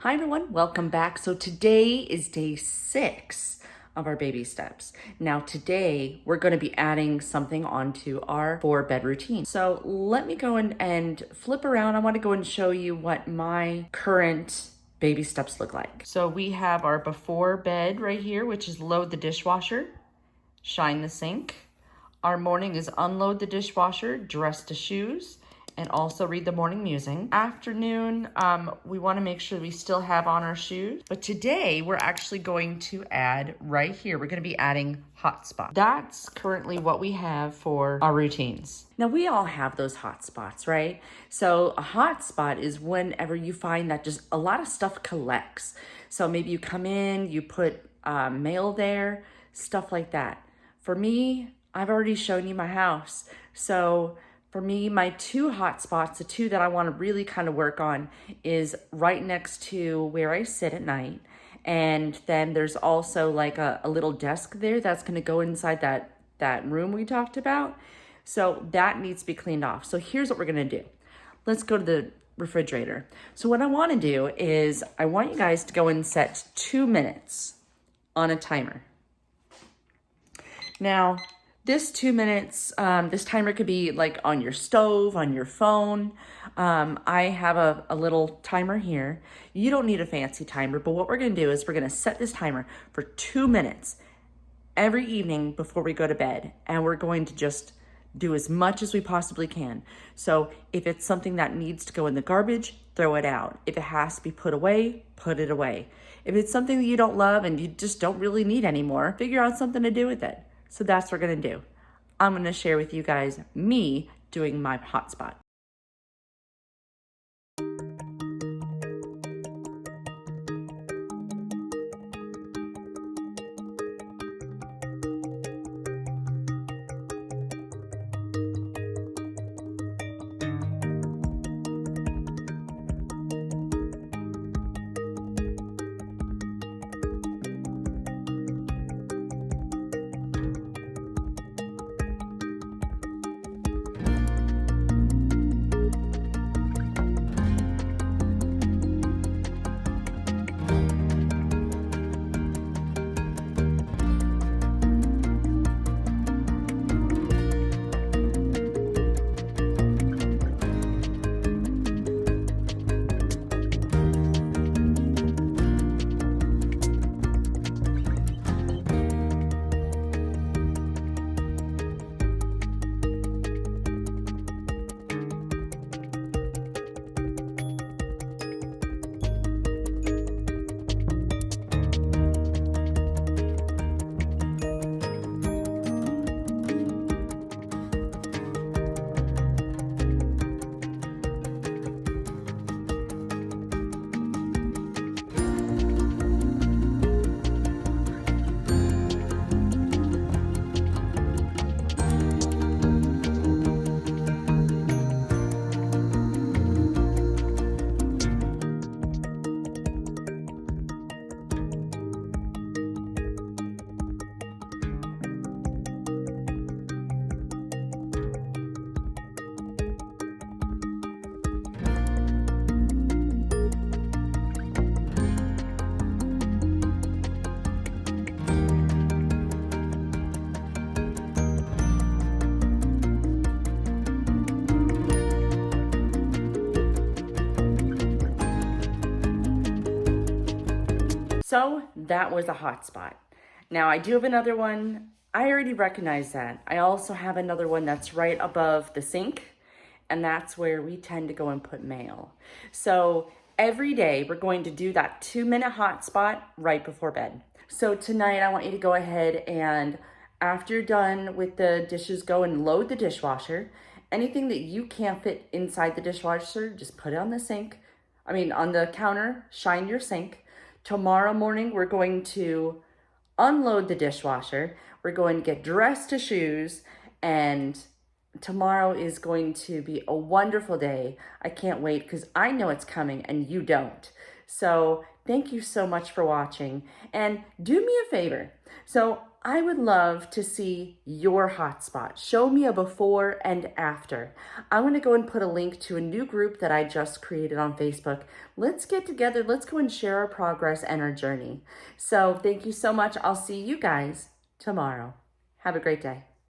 Hi everyone, welcome back. So today is day 6 of our baby steps. Now today we're going to be adding something onto our 4-bed routine. So let me go and flip around. I want to go and show you what my current baby steps look like. So we have our before bed right here, which is load the dishwasher, shine the sink. Our morning is unload the dishwasher, dress the shoes, and also read the morning musing. Afternoon, we want to make sure we still have on our shoes. But today, we're actually going to add right here, we're going to be adding hotspots. That's currently what we have for our routines. Now, we all have those hotspots, right? So a hotspot is whenever you find that just a lot of stuff collects. So maybe you come in, you put mail there, stuff like that. For me, I've already shown you my house. So for me, my 2 hotspots, the 2 that I want to really kind of work on is right next to where I sit at night. And then there's also like a little desk there that's going to go inside that room we talked about. So that needs to be cleaned off. So here's what we're going to do. Let's go to the refrigerator. So what I want to do is I want you guys to go and set 2 minutes on a timer. Now, this 2 minutes, this timer could be like on your stove, on your phone. I have a little timer here. You don't need a fancy timer, but what we're gonna do is we're gonna set this timer for 2 minutes every evening before we go to bed. And we're going to just do as much as we possibly can. So if it's something that needs to go in the garbage, throw it out. If it has to be put away, put it away. If it's something that you don't love and you just don't really need anymore, figure out something to do with it. So that's what we're gonna do. I'm gonna share with you guys me doing my hotspot. So that was a hotspot. Now I do have another one. I already recognize that. I also have another one that's right above the sink, and that's where we tend to go and put mail. So every day we're going to do that 2-minute hotspot right before bed. So tonight I want you to go ahead and after you're done with the dishes, go and load the dishwasher. Anything that you can't fit inside the dishwasher, just put it on the sink. On the counter, shine your sink. Tomorrow morning, we're going to unload the dishwasher. We're going to get dressed to shoes, and tomorrow is going to be a wonderful day. I can't wait because I know it's coming and you don't. So thank you so much for watching, and do me a favor. So I would love to see your hotspot. Show me a before and after. I'm going to go and put a link to a new group that I just created on Facebook. Let's get together. Let's go and share our progress and our journey. So thank you so much. I'll see you guys tomorrow. Have a great day.